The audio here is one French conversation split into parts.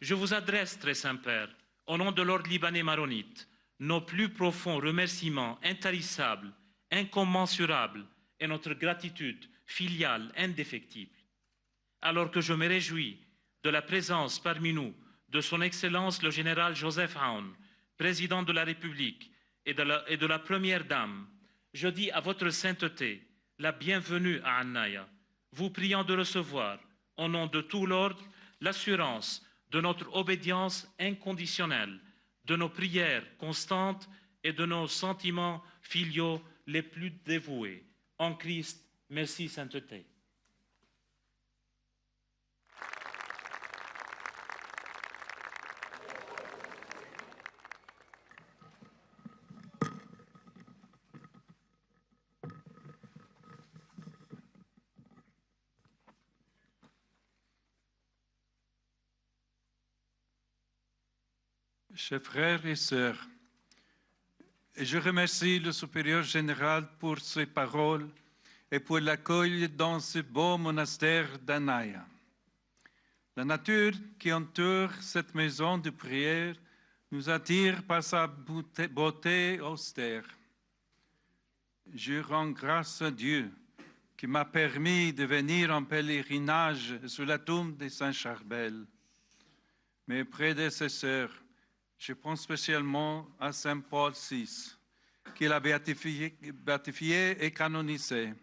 je vous adresse, très Saint-Père, au nom de l'ordre libanais maronite, nos plus profonds remerciements intarissables, incommensurables et notre gratitude filiale indéfectible. Alors que je me réjouis de la présence parmi nous de son Excellence le général Joseph Aoun, président de la République et de la Première Dame, je dis à votre sainteté la bienvenue à Anaya, vous priant de recevoir, au nom de tout l'ordre, l'assurance de notre obédience inconditionnelle, de nos prières constantes et de nos sentiments filiaux les plus dévoués. En Christ, merci sainteté. Chers frères et sœurs, je remercie le supérieur général pour ses paroles et pour l'accueil dans ce beau monastère d'Anaya. La nature qui entoure cette maison de prière nous attire par sa beauté austère. Je rends grâce à Dieu qui m'a permis de venir en pèlerinage sur la tombe de Saint Charbel. Mes prédécesseurs, je pense spécialement à Saint Paul VI, qui l'a béatifié et canonisé,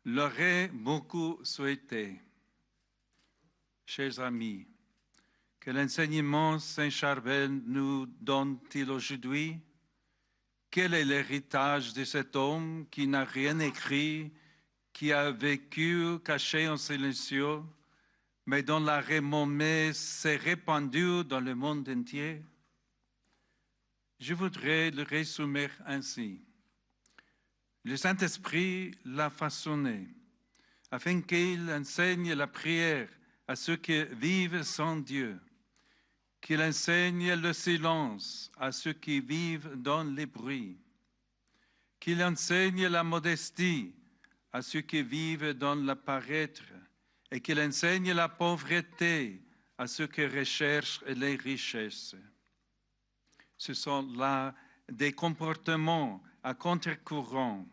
l'auraient beaucoup souhaité. Chers amis, quel enseignement Saint Charbel nous donne-t-il aujourd'hui? Quel est l'héritage de cet homme qui n'a rien écrit, qui a vécu caché en silencieux, mais dont la renommée s'est répandue dans le monde entier? Je voudrais le résumer ainsi. Le Saint-Esprit l'a façonné afin qu'il enseigne la prière à ceux qui vivent sans Dieu, qu'il enseigne le silence à ceux qui vivent dans les bruits, qu'il enseigne la modestie à ceux qui vivent dans le paraître et qu'il enseigne la pauvreté à ceux qui recherchent les richesses. Ce sont là des comportements à contre-courant,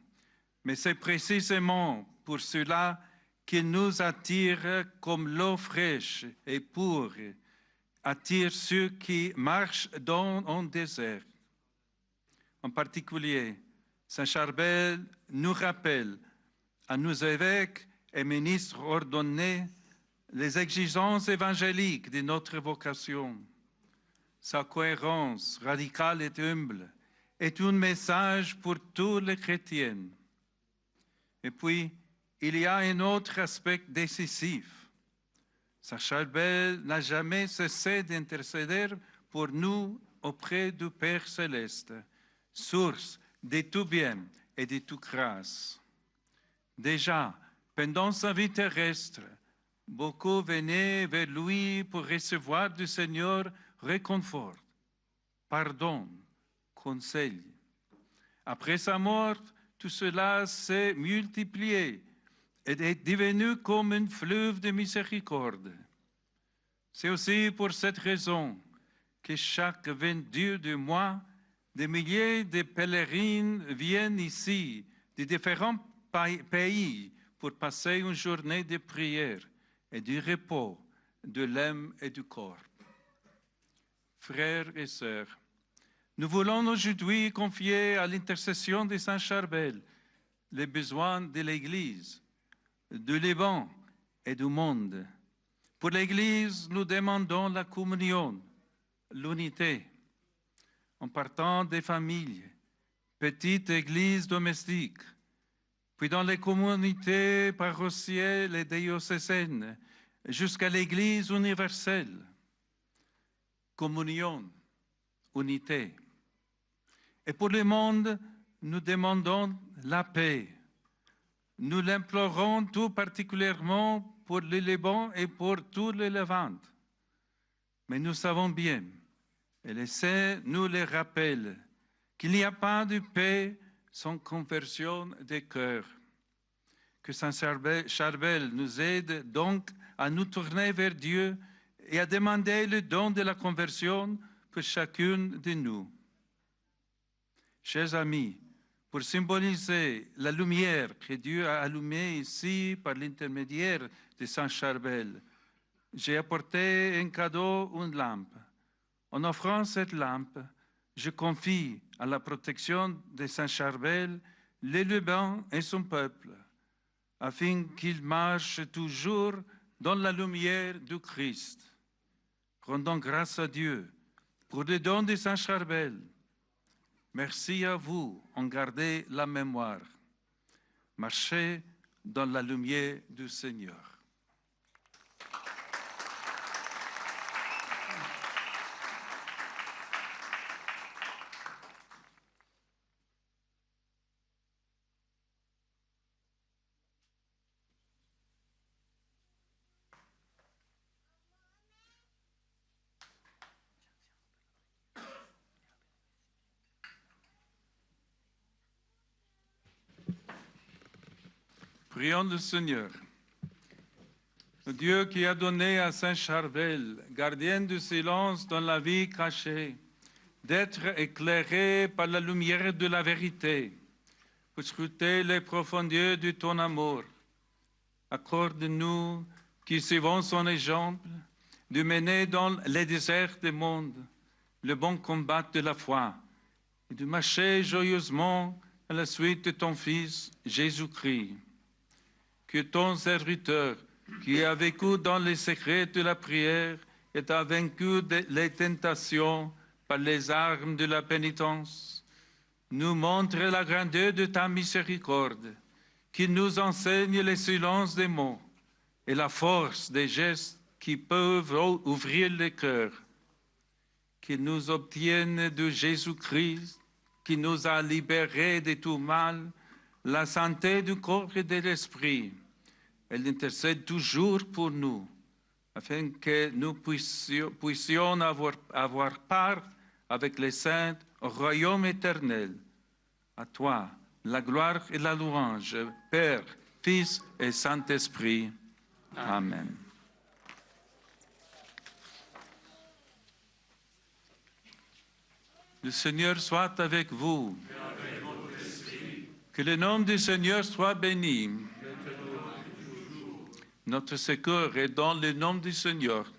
mais c'est précisément pour cela qu'il nous attire comme l'eau fraîche et pure attire ceux qui marchent dans un désert. En particulier, Saint Charbel nous rappelle à nos évêques et ministres ordonnés les exigences évangéliques de notre vocation. Sa cohérence radicale et humble est un message pour tous les chrétiens. Et puis, il y a un autre aspect décisif. Saint Charbel n'a jamais cessé d'intercéder pour nous auprès du Père céleste, source de tout bien et de toute grâce. Déjà, pendant sa vie terrestre, beaucoup venaient vers lui pour recevoir du Seigneur réconfort, pardon, conseil. Après sa mort, tout cela s'est multiplié et est devenu comme un fleuve de miséricorde. C'est aussi pour cette raison que chaque 22 du mois, des milliers de pèlerins viennent ici de différents pays pour passer une journée de prière et du repos de l'âme et du corps. Frères et sœurs, nous voulons aujourd'hui confier à l'intercession de Saint Charbel les besoins de l'Église, du Liban et du monde. Pour l'Église, nous demandons la communion, l'unité. En partant des familles, petites églises domestiques, puis dans les communautés paroissiales et diocésaines, jusqu'à l'Église universelle. Communion, unité. Et pour le monde, nous demandons la paix. Nous l'implorons tout particulièrement pour le Liban et pour tout le Levant. Mais nous savons bien, et l'essai nous le rappelle, qu'il n'y a pas de paix sans conversion des cœurs. Que Saint Charbel nous aide donc à nous tourner vers Dieu et a demandé le don de la conversion pour chacune de nous. Chers amis, pour symboliser la lumière que Dieu a allumée ici par l'intermédiaire de Saint Charbel, j'ai apporté un cadeau, une lampe. En offrant cette lampe, je confie à la protection de Saint Charbel les Liban et son peuple, afin qu'ils marchent toujours dans la lumière du Christ. Rendons grâce à Dieu pour le don de Saint Charbel. Merci à vous, en gardez la mémoire. Marchez dans la lumière du Seigneur. Prions le Seigneur. Dieu qui a donné à Saint Charbel, gardien du silence dans la vie cachée, d'être éclairé par la lumière de la vérité, pour scruter les profondeurs de ton amour. Accorde-nous qui suivons son exemple, de mener dans les déserts du monde le bon combat de la foi et de marcher joyeusement à la suite de ton Fils Jésus-Christ. Que ton serviteur, qui a vécu dans les secrets de la prière et a vaincu les tentations par les armes de la pénitence, nous montre la grandeur de ta miséricorde, qui nous enseigne le silence des mots et la force des gestes qui peuvent ouvrir le cœur, qui nous obtienne de Jésus-Christ, qui nous a libérés de tout mal, la santé du corps et de l'esprit. Elle intercède toujours pour nous, afin que nous puissions avoir part avec les saints au royaume éternel. À toi, la gloire et la louange, Père, Fils et Saint-Esprit. Amen. Le Seigneur soit avec vous. Et avec votre esprit. Que le nom du Seigneur soit béni. Notre secours est dans le nom du Seigneur.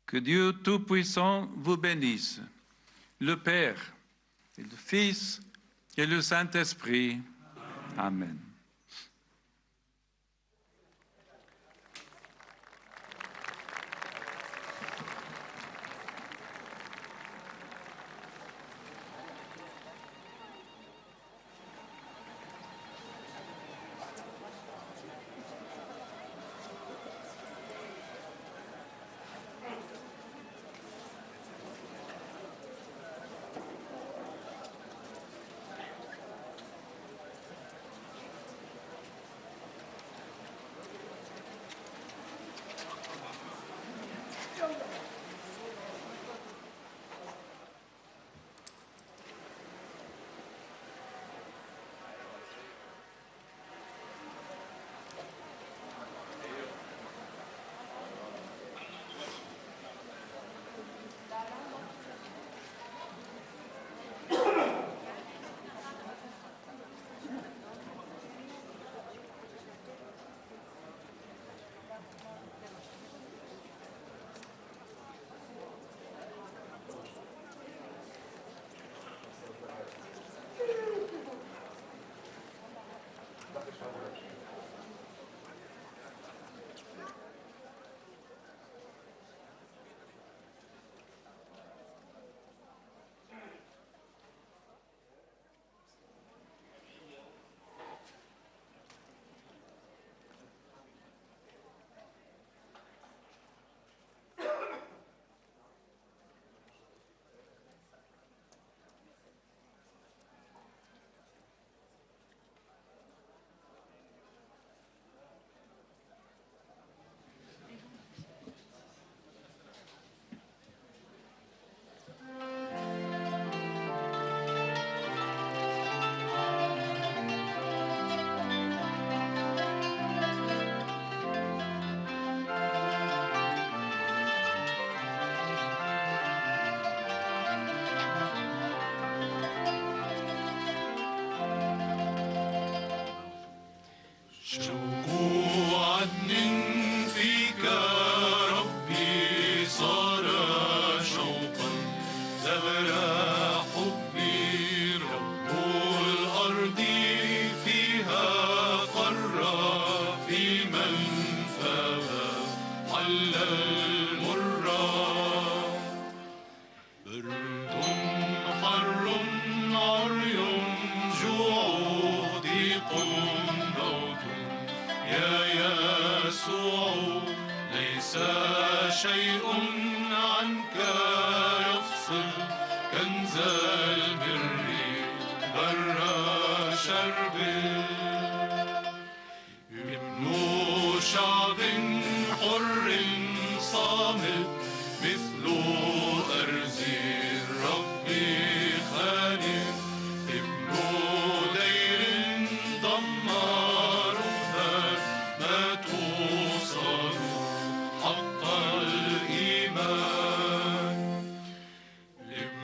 Que Dieu Tout-Puissant vous bénisse, le Père, et le Fils et le Saint-Esprit. Amen. ليس شيء عنك يفصل كنز البر بر شرب ابن شعب حر صامت مثل أرز